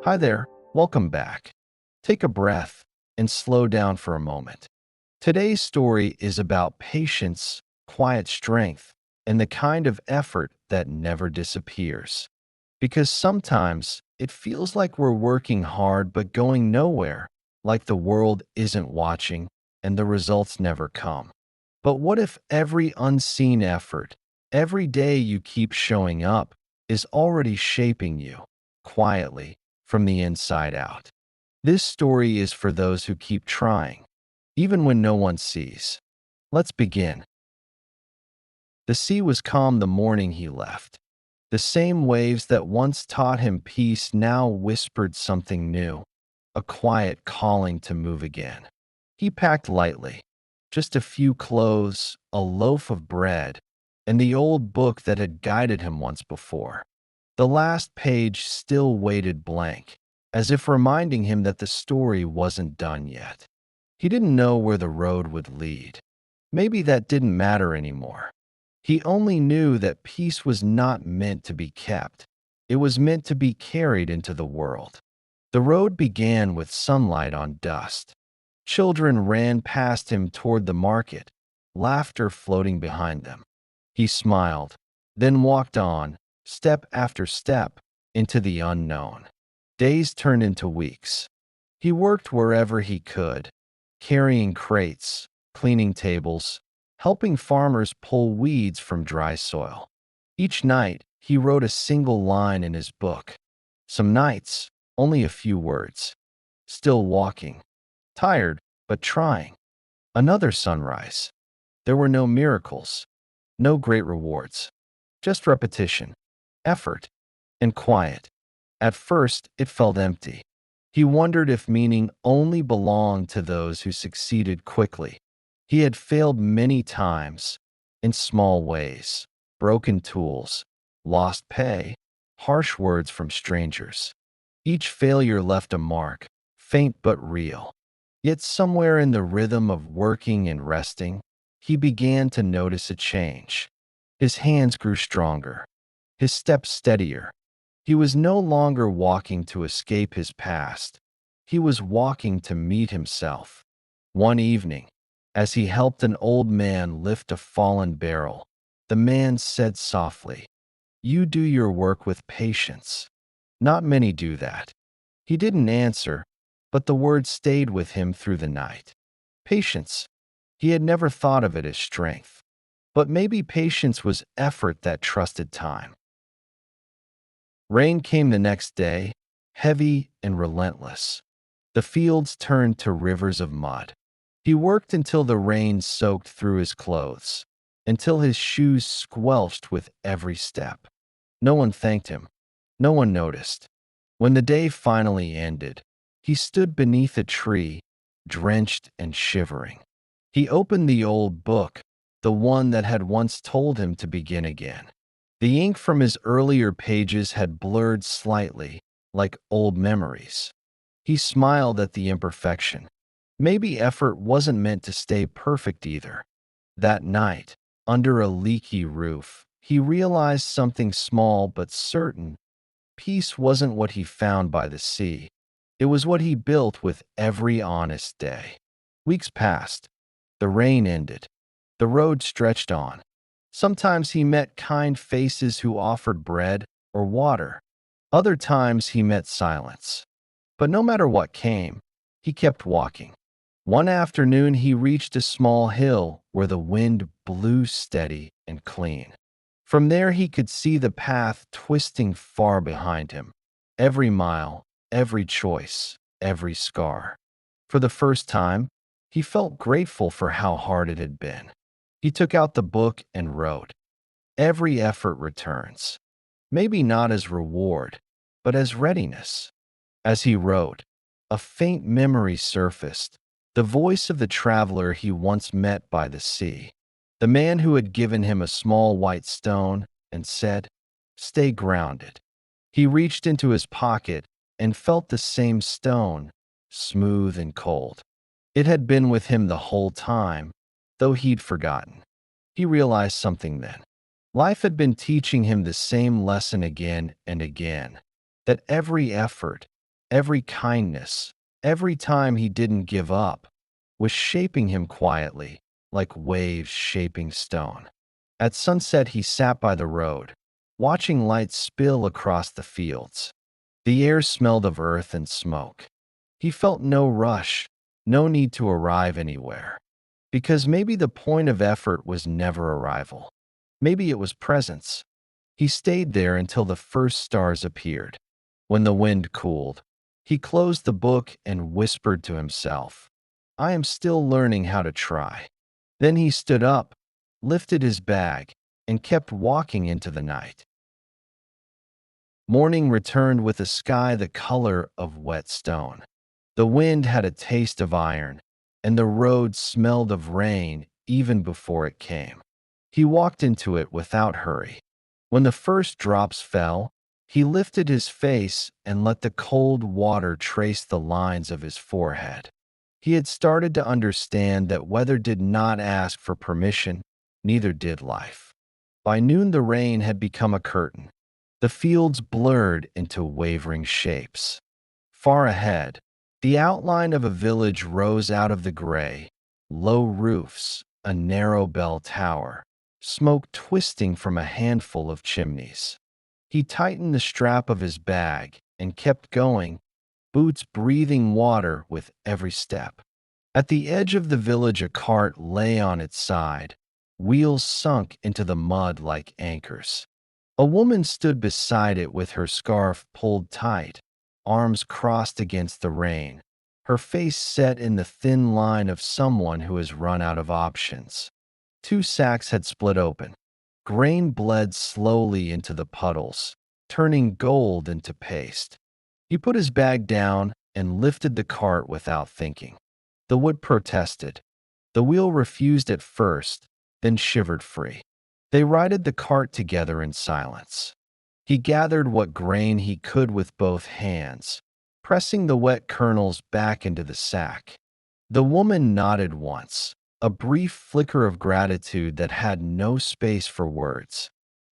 Hi there, welcome back. Take a breath and slow down for a moment. Today's story is about patience, quiet strength, and the kind of effort that never disappears. Because sometimes it feels like we're working hard but going nowhere, like the world isn't watching and the results never come. But what if every unseen effort, every day you keep showing up, is already shaping you, quietly, from the inside out? This story is for those who keep trying, even when no one sees. Let's begin. The sea was calm the morning he left. The same waves that once taught him peace now whispered something new, a quiet calling to move again. He packed lightly, just a few clothes, a loaf of bread, and the old book that had guided him once before. The last page still waited blank, as if reminding him that the story wasn't done yet. He didn't know where the road would lead. Maybe that didn't matter anymore. He only knew that peace was not meant to be kept. It was meant to be carried into the world. The road began with sunlight on dust. Children ran past him toward the market, laughter floating behind them. He smiled, then walked on, step after step, into the unknown. Days turned into weeks. He worked wherever he could, carrying crates, cleaning tables, helping farmers pull weeds from dry soil. Each night, he wrote a single line in his book. Some nights, only a few words. Still walking. Tired, but trying. Another sunrise. There were no miracles, no great rewards. Just repetition, effort, and quiet. At first, it felt empty. He wondered if meaning only belonged to those who succeeded quickly. He had failed many times, in small ways, broken tools, lost pay, harsh words from strangers. Each failure left a mark, faint but real. Yet somewhere in the rhythm of working and resting, he began to notice a change. His hands grew stronger, his steps steadier. He was no longer walking to escape his past. He was walking to meet himself. One evening, as he helped an old man lift a fallen barrel, the man said softly, "You do your work with patience. Not many do that." He didn't answer, but the word stayed with him through the night. Patience. He had never thought of it as strength. But maybe patience was effort that trusted time. Rain came the next day, heavy and relentless. The fields turned to rivers of mud. He worked until the rain soaked through his clothes, until his shoes squelched with every step. No one thanked him. No one noticed. When the day finally ended, he stood beneath a tree, drenched and shivering. He opened the old book, the one that had once told him to begin again. The ink from his earlier pages had blurred slightly, like old memories. He smiled at the imperfection. Maybe effort wasn't meant to stay perfect either. That night, under a leaky roof, he realized something small but certain. Peace wasn't what he found by the sea. It was what he built with every honest day. Weeks passed. The rain ended. The road stretched on. Sometimes he met kind faces who offered bread or water. Other times he met silence. But no matter what came, he kept walking. One afternoon he reached a small hill where the wind blew steady and clean. From there he could see the path twisting far behind him. Every mile, every choice, every scar. For the first time, he felt grateful for how hard it had been. He took out the book and wrote, "Every effort returns." Maybe not as reward, but as readiness. As he wrote, a faint memory surfaced, the voice of the traveler he once met by the sea, the man who had given him a small white stone and said, "Stay grounded." He reached into his pocket and felt the same stone, smooth and cold. It had been with him the whole time, though he'd forgotten. He realized something then. Life had been teaching him the same lesson again and again, that every effort, every kindness, every time he didn't give up, was shaping him quietly, like waves shaping stone. At sunset, he sat by the road, watching light spill across the fields. The air smelled of earth and smoke. He felt no rush, no need to arrive anywhere. Because maybe the point of effort was never arrival. Maybe it was presence. He stayed there until the first stars appeared. When the wind cooled, he closed the book and whispered to himself, I am still learning how to try. Then he stood up, lifted his bag, and kept walking into the night. Morning returned with a sky the color of wet stone. The wind had a taste of iron, and the road smelled of rain even before it came. He walked into it without hurry. When the first drops fell, he lifted his face and let the cold water trace the lines of his forehead. He had started to understand that weather did not ask for permission, neither did life. By noon, the rain had become a curtain. The fields blurred into wavering shapes. Far ahead, the outline of a village rose out of the gray, low roofs, a narrow bell tower, smoke twisting from a handful of chimneys. He tightened the strap of his bag and kept going, boots breathing water with every step. At the edge of the village, a cart lay on its side, wheels sunk into the mud like anchors. A woman stood beside it with her scarf pulled tight, arms crossed against the rain, her face set in the thin line of someone who has run out of options. Two sacks had split open. Grain bled slowly into the puddles, turning gold into paste. He put his bag down and lifted the cart without thinking. The wood protested. The wheel refused at first, then shivered free. They righted the cart together in silence. He gathered what grain he could with both hands, pressing the wet kernels back into the sack. The woman nodded once, a brief flicker of gratitude that had no space for words.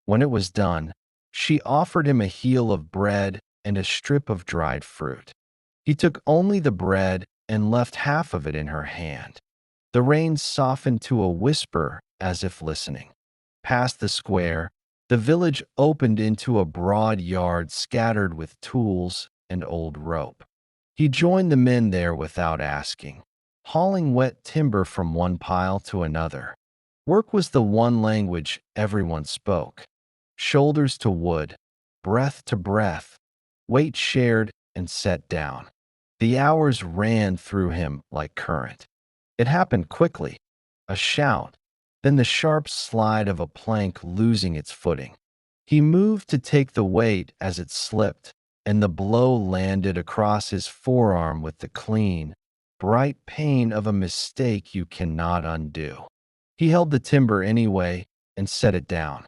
When it was done, she offered him a heel of bread and a strip of dried fruit. He took only the bread and left half of it in her hand. The rain softened to a whisper as if listening. Past the square, the village opened into a broad yard scattered with tools and old rope. He joined the men there without asking, hauling wet timber from one pile to another. Work was the one language everyone spoke. Shoulders to wood, breath to breath, weight shared and set down. The hours ran through him like current. It happened quickly, a shout, then the sharp slide of a plank losing its footing. He moved to take the weight as it slipped, and the blow landed across his forearm with the clean, bright pain of a mistake you cannot undo. He held the timber anyway and set it down.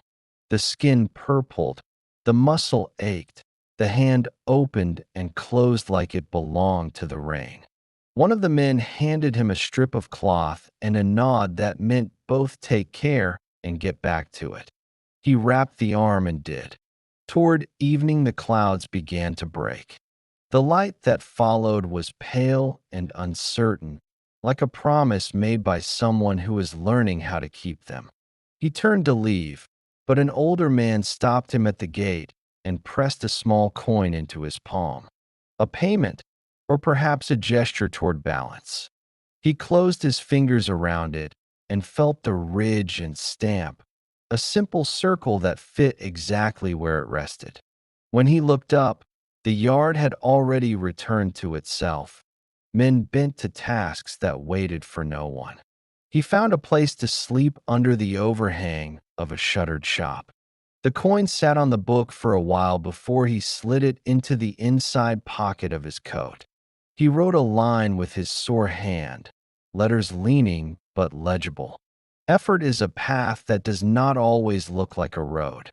The skin purpled, the muscle ached, the hand opened and closed like it belonged to the rain. One of the men handed him a strip of cloth and a nod that meant both take care and get back to it. He wrapped the arm and did. Toward evening, the clouds began to break. The light that followed was pale and uncertain, like a promise made by someone who is learning how to keep them. He turned to leave, but an older man stopped him at the gate and pressed a small coin into his palm. A payment, or perhaps a gesture toward balance. He closed his fingers around it and felt the ridge and stamp, a simple circle that fit exactly where it rested. When he looked up, the yard had already returned to itself, men bent to tasks that waited for no one. He found a place to sleep under the overhang of a shuttered shop. The coin sat on the book for a while before he slid it into the inside pocket of his coat. He wrote a line with his sore hand, letters leaning but legible. Effort is a path that does not always look like a road.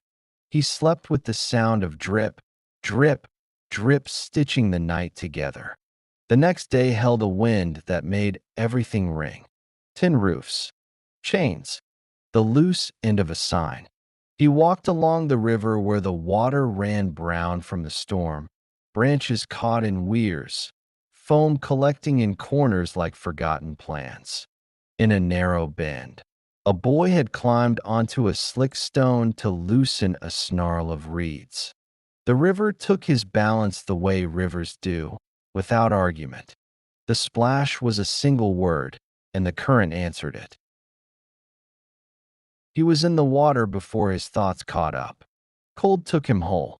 He slept with the sound of drip, drip, drip stitching the night together. The next day held a wind that made everything ring. Tin roofs, chains, the loose end of a sign. He walked along the river where the water ran brown from the storm, branches caught in weirs, foam collecting in corners like forgotten plans. In a narrow bend, a boy had climbed onto a slick stone to loosen a snarl of reeds. The river took his balance the way rivers do, without argument. The splash was a single word, and the current answered it. He was in the water before his thoughts caught up. Cold took him whole,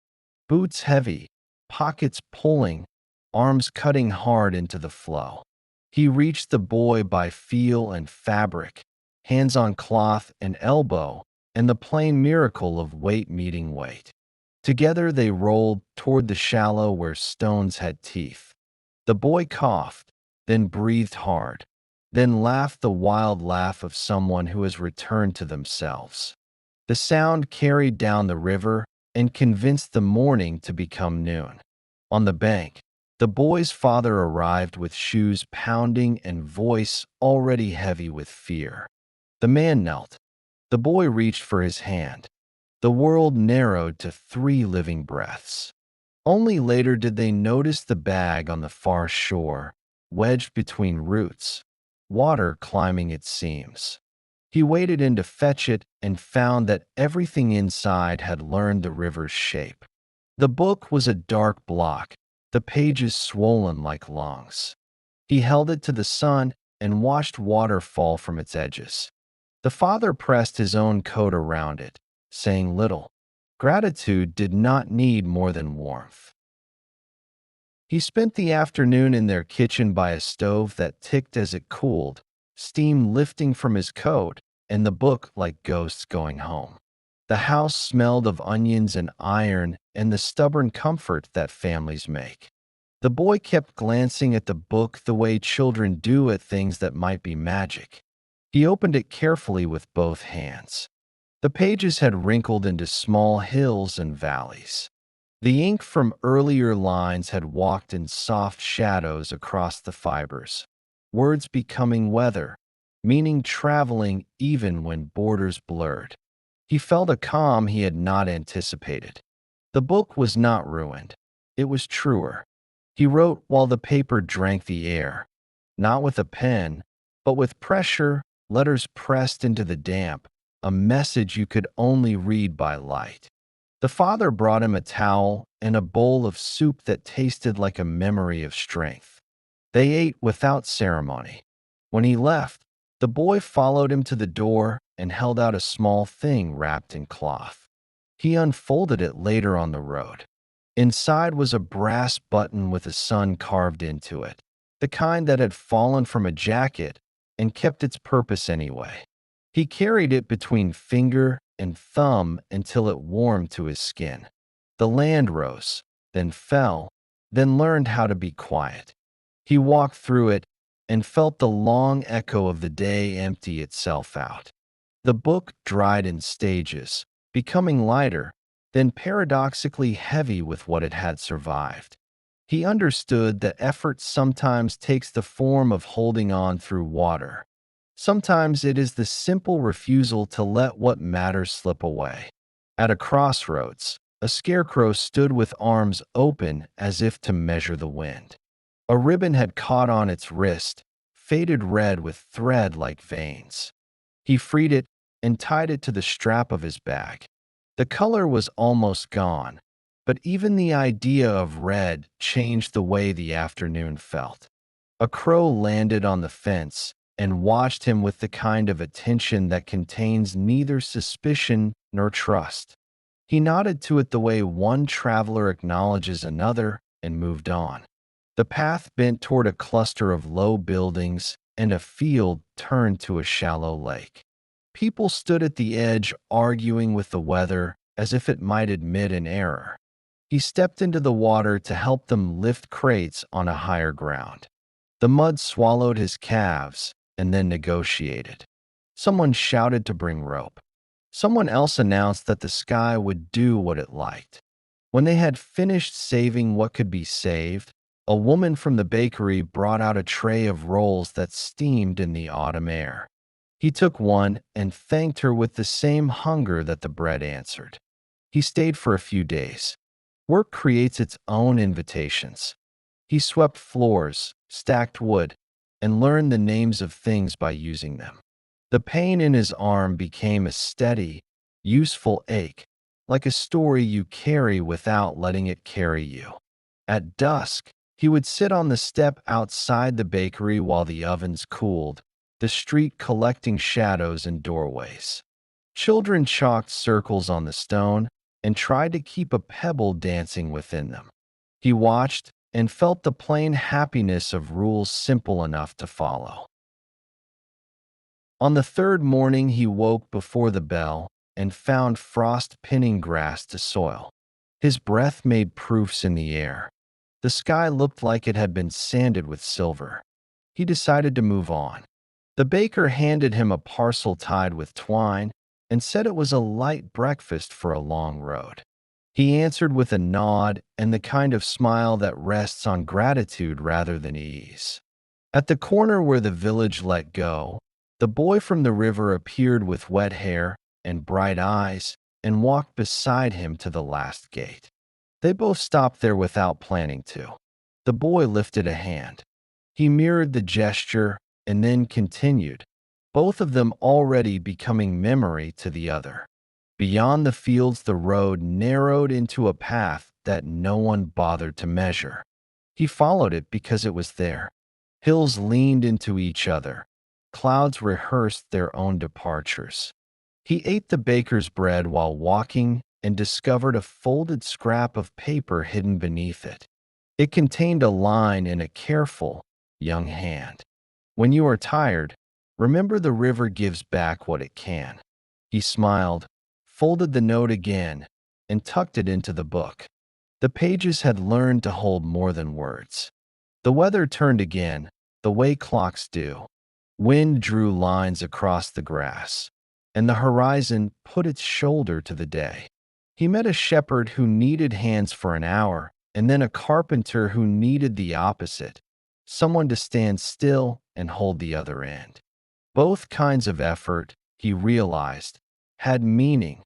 boots heavy, pockets pulling, arms cutting hard into the flow. He reached the boy by feel and fabric, hands on cloth and elbow, and the plain miracle of weight meeting weight. Together they rolled toward the shallow where stones had teeth. The boy coughed, then breathed hard, then laughed the wild laugh of someone who has returned to themselves. The sound carried down the river and convinced the morning to become noon. On the bank, the boy's father arrived with shoes pounding and voice already heavy with fear. The man knelt. The boy reached for his hand. The world narrowed to 3 living breaths. Only later did they notice the bag on the far shore, wedged between roots, water climbing its seams. He waded in to fetch it and found that everything inside had learned the river's shape. The book was a dark block, the pages swollen like lungs. He held it to the sun and watched water fall from its edges. The father pressed his own coat around it, saying little. Gratitude did not need more than warmth. He spent the afternoon in their kitchen by a stove that ticked as it cooled, steam lifting from his coat, and the book like ghosts going home. The house smelled of onions and iron and the stubborn comfort that families make. The boy kept glancing at the book the way children do at things that might be magic. He opened it carefully with both hands. The pages had wrinkled into small hills and valleys. The ink from earlier lines had walked in soft shadows across the fibers, words becoming weather, meaning traveling even when borders blurred. He felt a calm he had not anticipated. The book was not ruined. It was truer. He wrote while the paper drank the air, not with a pen, but with pressure, letters pressed into the damp, a message you could only read by light. The father brought him a towel and a bowl of soup that tasted like a memory of strength. They ate without ceremony. When he left, the boy followed him to the door and held out a small thing wrapped in cloth. He unfolded it later on the road. Inside was a brass button with a sun carved into it, the kind that had fallen from a jacket and kept its purpose anyway. He carried it between finger and thumb until it warmed to his skin. The land rose, then fell, then learned how to be quiet. He walked through it and felt the long echo of the day empty itself out. The book dried in stages, becoming lighter, then paradoxically heavy with what it had survived. He understood that effort sometimes takes the form of holding on through water. Sometimes it is the simple refusal to let what matters slip away. At a crossroads, a scarecrow stood with arms open as if to measure the wind. A ribbon had caught on its wrist, faded red with thread like veins. He freed it and tied it to the strap of his bag. The color was almost gone, but even the idea of red changed the way the afternoon felt. A crow landed on the fence and watched him with the kind of attention that contains neither suspicion nor trust. He nodded to it the way one traveler acknowledges another and moved on. The path bent toward a cluster of low buildings, and a field turned to a shallow lake. People stood at the edge arguing with the weather as if it might admit an error. He stepped into the water to help them lift crates on a higher ground. The mud swallowed his calves and then negotiated. Someone shouted to bring rope. Someone else announced that the sky would do what it liked. When they had finished saving what could be saved, a woman from the bakery brought out a tray of rolls that steamed in the autumn air. He took one and thanked her with the same hunger that the bread answered. He stayed for a few days. Work creates its own invitations. He swept floors, stacked wood, and learned the names of things by using them. The pain in his arm became a steady, useful ache, like a story you carry without letting it carry you. At dusk, he would sit on the step outside the bakery while the ovens cooled, the street collecting shadows in doorways. Children chalked circles on the stone and tried to keep a pebble dancing within them. He watched and felt the plain happiness of rules simple enough to follow. On the third morning, he woke before the bell and found frost pinning grass to soil. His breath made proofs in the air. The sky looked like it had been sanded with silver. He decided to move on. The baker handed him a parcel tied with twine and said it was a light breakfast for a long road. He answered with a nod and the kind of smile that rests on gratitude rather than ease. At the corner where the village let go, the boy from the river appeared with wet hair and bright eyes and walked beside him to the last gate. They both stopped there without planning to. The boy lifted a hand. He mirrored the gesture and then continued, both of them already becoming memory to the other. Beyond the fields, the road narrowed into a path that no one bothered to measure. He followed it because it was there. Hills leaned into each other. Clouds rehearsed their own departures. He ate the baker's bread while walking and discovered a folded scrap of paper hidden beneath it. It contained a line in a careful, young hand. When you are tired, remember the river gives back what it can. He smiled, folded the note again, and tucked it into the book. The pages had learned to hold more than words. The weather turned again, the way clocks do. Wind drew lines across the grass, and the horizon put its shoulder to the day. He met a shepherd who needed hands for an hour, and then a carpenter who needed the opposite, someone to stand still and hold the other end. Both kinds of effort, he realized, had meaning,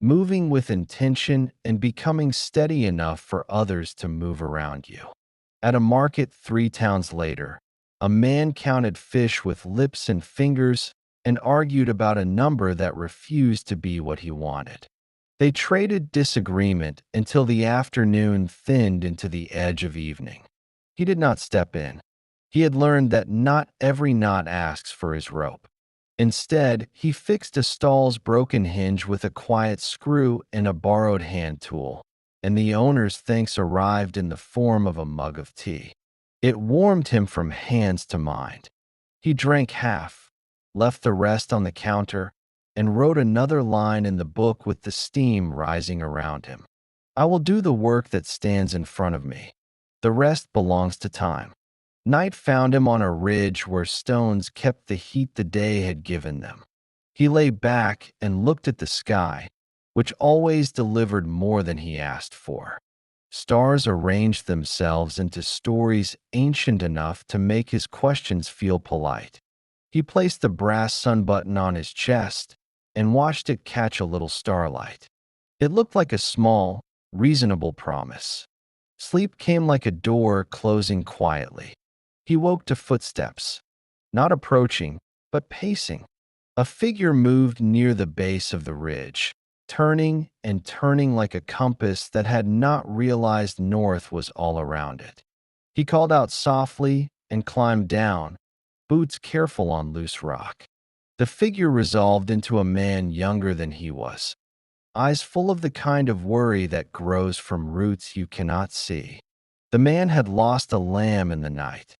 moving with intention and becoming steady enough for others to move around you. At a market 3 towns later, a man counted fish with lips and fingers and argued about a number that refused to be what he wanted. They traded disagreement until the afternoon thinned into the edge of evening. He did not step in. He had learned that not every knot asks for his rope. Instead, he fixed a stall's broken hinge with a quiet screw and a borrowed hand tool, and the owner's thanks arrived in the form of a mug of tea. It warmed him from hands to mind. He drank half, left the rest on the counter, and wrote another line in the book with the steam rising around him. I will do the work that stands in front of me. The rest belongs to time. Night found him on a ridge where stones kept the heat the day had given them. He lay back and looked at the sky, which always delivered more than he asked for. Stars arranged themselves into stories ancient enough to make his questions feel polite. He placed the brass sun button on his chest and watched it catch a little starlight. It looked like a small, reasonable promise. Sleep came like a door closing quietly. He woke to footsteps, not approaching, but pacing. A figure moved near the base of the ridge, turning and turning like a compass that had not realized north was all around it. He called out softly and climbed down, boots careful on loose rock. The figure resolved into a man younger than he was, eyes full of the kind of worry that grows from roots you cannot see. The man had lost a lamb in the night.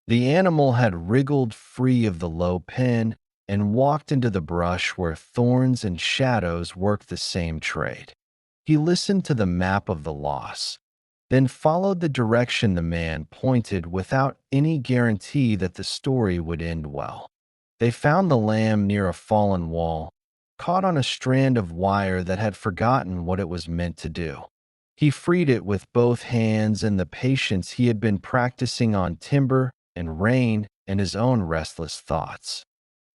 The animal had wriggled free of the low pen and walked into the brush where thorns and shadows worked the same trade. He listened to the map of the loss, then followed the direction the man pointed without any guarantee that the story would end well. They found the lamb near a fallen wall, caught on a strand of wire that had forgotten what it was meant to do. He freed it with both hands and the patience he had been practicing on timber and rain and his own restless thoughts.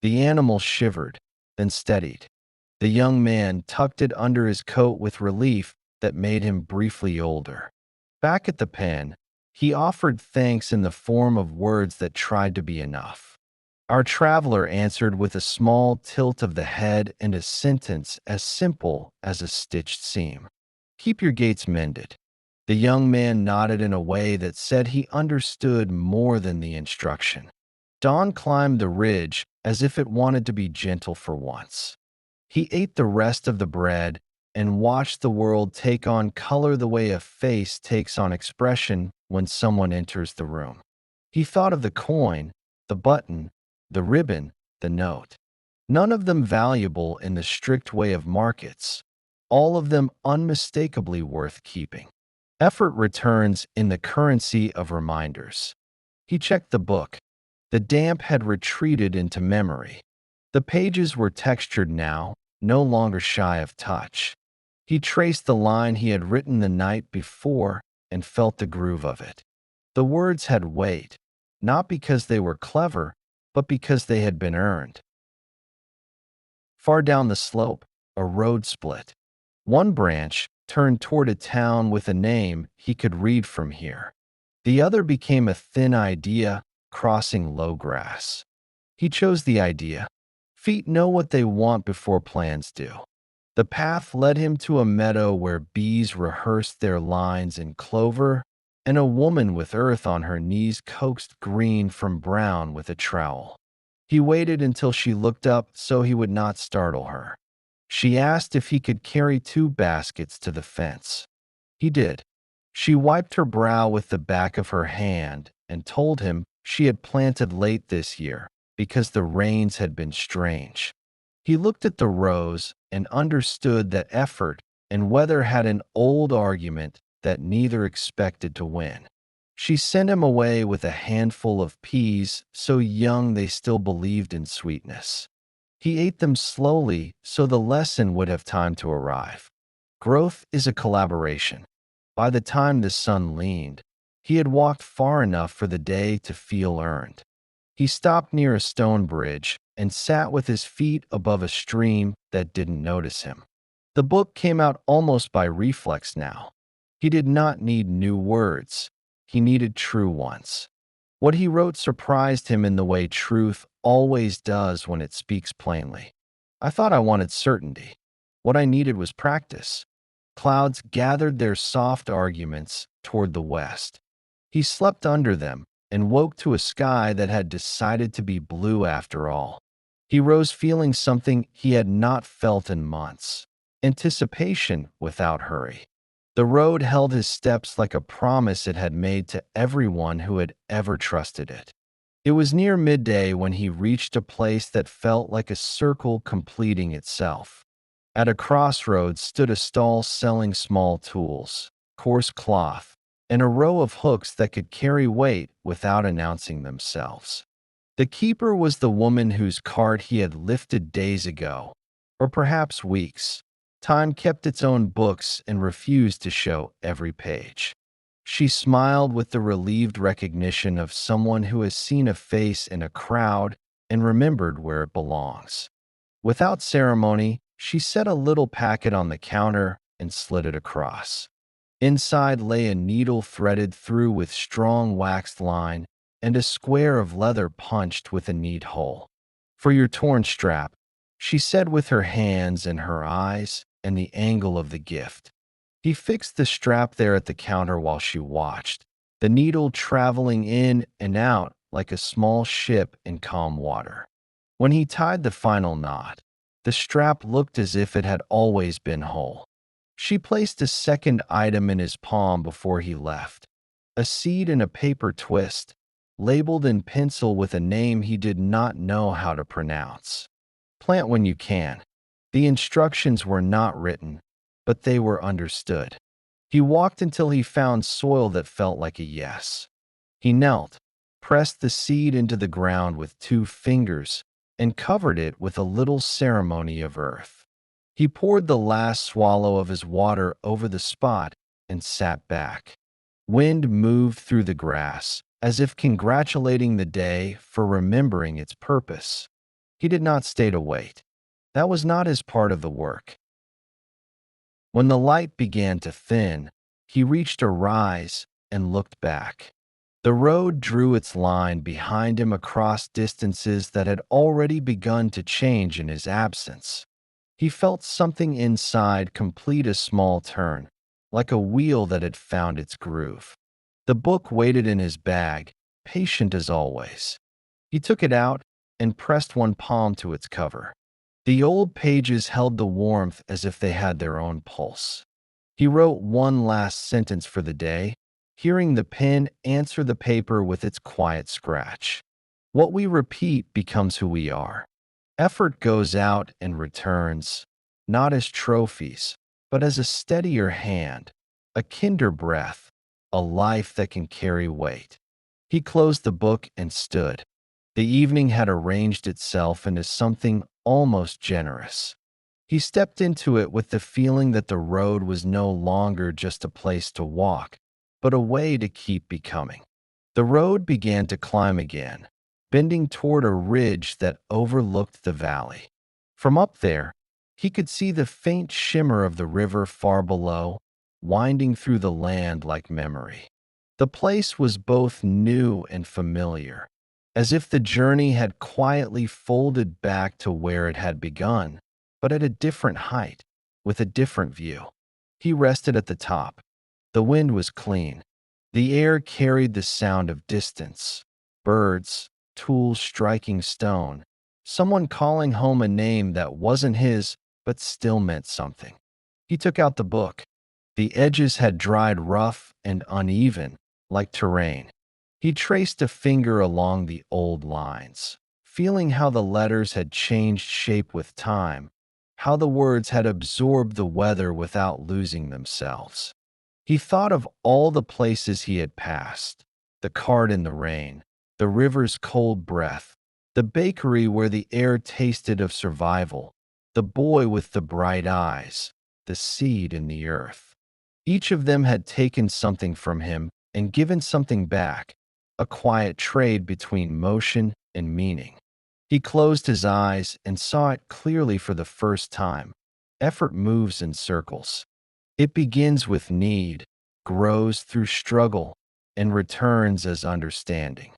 The animal shivered, then steadied. The young man tucked it under his coat with relief that made him briefly older. Back at the pen, he offered thanks in the form of words that tried to be enough. Our traveler answered with a small tilt of the head and a sentence as simple as a stitched seam. "Keep your gates mended." The young man nodded in a way that said he understood more than the instruction. Dawn climbed the ridge as if it wanted to be gentle for once. He ate the rest of the bread and watched the world take on color the way a face takes on expression when someone enters the room. He thought of the coin, the button, the ribbon, the note. None of them valuable in the strict way of markets, all of them unmistakably worth keeping. Effort returns in the currency of reminders. He checked the book. The damp had retreated into memory. The pages were textured now, no longer shy of touch. He traced the line he had written the night before and felt the groove of it. The words had weight, not because they were clever, but because they had been earned. Far down the slope, a road split. One branch turned toward a town with a name he could read from here. The other became a thin idea crossing low grass. He chose the idea. Feet know what they want before plans do. The path led him to a meadow where bees rehearsed their lines in clover, and a woman with earth on her knees coaxed green from brown with a trowel. He waited until she looked up so he would not startle her. She asked if he could carry 2 baskets to the fence. He did. She wiped her brow with the back of her hand and told him she had planted late this year because the rains had been strange. He looked at the rows and understood that effort and weather had an old argument that neither expected to win. She sent him away with a handful of peas, so young they still believed in sweetness. He ate them slowly so the lesson would have time to arrive. Growth is a collaboration. By the time the sun leaned, he had walked far enough for the day to feel earned. He stopped near a stone bridge and sat with his feet above a stream that didn't notice him. The book came out almost by reflex now. He did not need new words. He needed true ones. What he wrote surprised him in the way truth always does when it speaks plainly. I thought I wanted certainty. What I needed was practice. Clouds gathered their soft arguments toward the west. He slept under them and woke to a sky that had decided to be blue after all. He rose feeling something he had not felt in months: anticipation without hurry. The road held his steps like a promise it had made to everyone who had ever trusted it. It was near midday when he reached a place that felt like a circle completing itself. At a crossroads stood a stall selling small tools, coarse cloth, and a row of hooks that could carry weight without announcing themselves. The keeper was the woman whose cart he had lifted days ago, or perhaps weeks. Time kept its own books and refused to show every page. She smiled with the relieved recognition of someone who has seen a face in a crowd and remembered where it belongs. Without ceremony, she set a little packet on the counter and slid it across. Inside lay a needle threaded through with strong waxed line and a square of leather punched with a neat hole. "For your torn strap," she said with her hands and her eyes and the angle of the gift. He fixed the strap there at the counter while she watched, the needle traveling in and out like a small ship in calm water. When he tied the final knot, the strap looked as if it had always been whole. She placed a second item in his palm before he left, a seed in a paper twist, labeled in pencil with a name he did not know how to pronounce. "Plant when you can." The instructions were not written, but they were understood. He walked until he found soil that felt like a yes. He knelt, pressed the seed into the ground with 2 fingers, and covered it with a little ceremony of earth. He poured the last swallow of his water over the spot and sat back. Wind moved through the grass, as if congratulating the day for remembering its purpose. He did not stay to wait. That was not his part of the work. When the light began to thin, he reached a rise and looked back. The road drew its line behind him across distances that had already begun to change in his absence. He felt something inside complete a small turn, like a wheel that had found its groove. The book waited in his bag, patient as always. He took it out and pressed one palm to its cover. The old pages held the warmth as if they had their own pulse. He wrote one last sentence for the day, hearing the pen answer the paper with its quiet scratch. What we repeat becomes who we are. Effort goes out and returns, not as trophies, but as a steadier hand, a kinder breath, a life that can carry weight. He closed the book and stood. The evening had arranged itself into something almost generous. He stepped into it with the feeling that the road was no longer just a place to walk, but a way to keep becoming. The road began to climb again, bending toward a ridge that overlooked the valley. From up there, he could see the faint shimmer of the river far below, winding through the land like memory. The place was both new and familiar, as if the journey had quietly folded back to where it had begun, but at a different height, with a different view. He rested at the top. The wind was clean. The air carried the sound of distance, birds, tools striking stone, someone calling home a name that wasn't his but still meant something. He took out the book. The edges had dried rough and uneven, like terrain. He traced a finger along the old lines, feeling how the letters had changed shape with time, how the words had absorbed the weather without losing themselves. He thought of all the places he had passed, the cart in the rain, the river's cold breath, the bakery where the air tasted of survival, the boy with the bright eyes, the seed in the earth. Each of them had taken something from him and given something back, a quiet trade between motion and meaning. He closed his eyes and saw it clearly for the first time. Effort moves in circles. It begins with need, grows through struggle, and returns as understanding.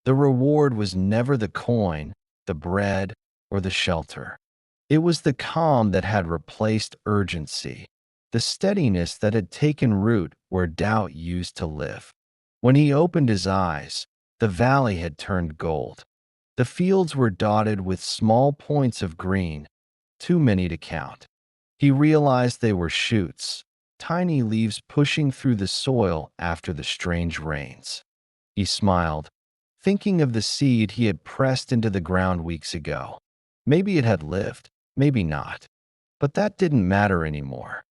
The reward was never the coin, the bread, or the shelter. It was the calm that had replaced urgency, the steadiness that had taken root where doubt used to live. When he opened his eyes, the valley had turned gold. The fields were dotted with small points of green, too many to count. He realized they were shoots, tiny leaves pushing through the soil after the strange rains. He smiled, thinking of the seed he had pressed into the ground weeks ago. Maybe it had lived, maybe not. But that didn't matter anymore.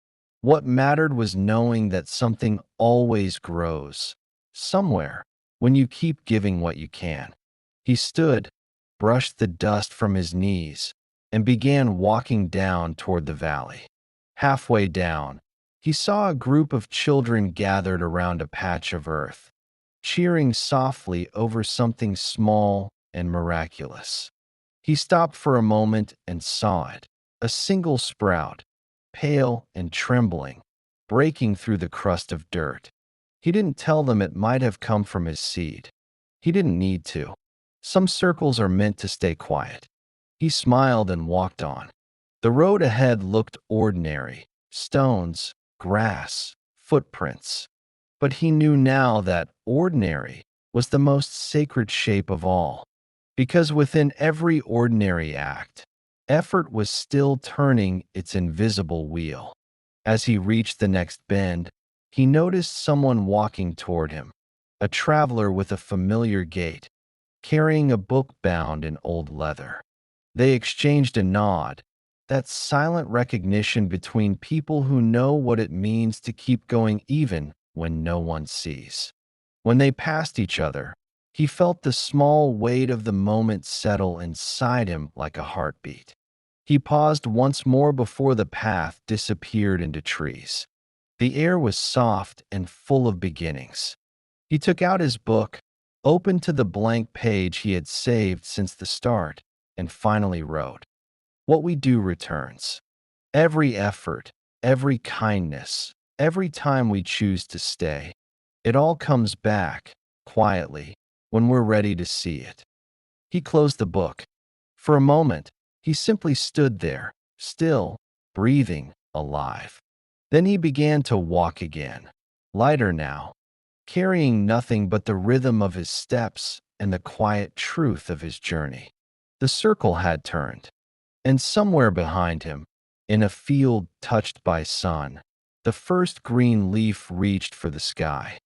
What mattered was knowing that something always grows, somewhere, when you keep giving what you can. He stood, brushed the dust from his knees, and began walking down toward the valley. Halfway down, he saw a group of children gathered around a patch of earth, cheering softly over something small and miraculous. He stopped for a moment and saw it, a single sprout, pale and trembling, breaking through the crust of dirt. He didn't tell them it might have come from his seed. He didn't need to. Some circles are meant to stay quiet. He smiled and walked on. The road ahead looked ordinary, stones, grass, footprints. But he knew now that ordinary was the most sacred shape of all, because within every ordinary act, effort was still turning its invisible wheel. As he reached the next bend, he noticed someone walking toward him, a traveler with a familiar gait, carrying a book bound in old leather. They exchanged a nod, that silent recognition between people who know what it means to keep going even when no one sees. When they passed each other, he felt the small weight of the moment settle inside him like a heartbeat. He paused once more before the path disappeared into trees. The air was soft and full of beginnings. He took out his book, opened to the blank page he had saved since the start, and finally wrote, "What we do returns. Every effort, every kindness, every time we choose to stay. It all comes back, quietly, when we're ready to see it. He closed the book. For a moment, he simply stood there, still, breathing, alive. Then he began to walk again, lighter now, carrying nothing but the rhythm of his steps and the quiet truth of his journey. The circle had turned, and somewhere behind him, in a field touched by sun, the first green leaf reached for the sky.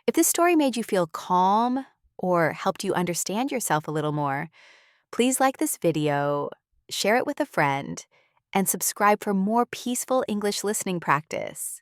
If this story made you feel calm or helped you understand yourself a little more, please like this video, share it with a friend, and subscribe for more peaceful English listening practice.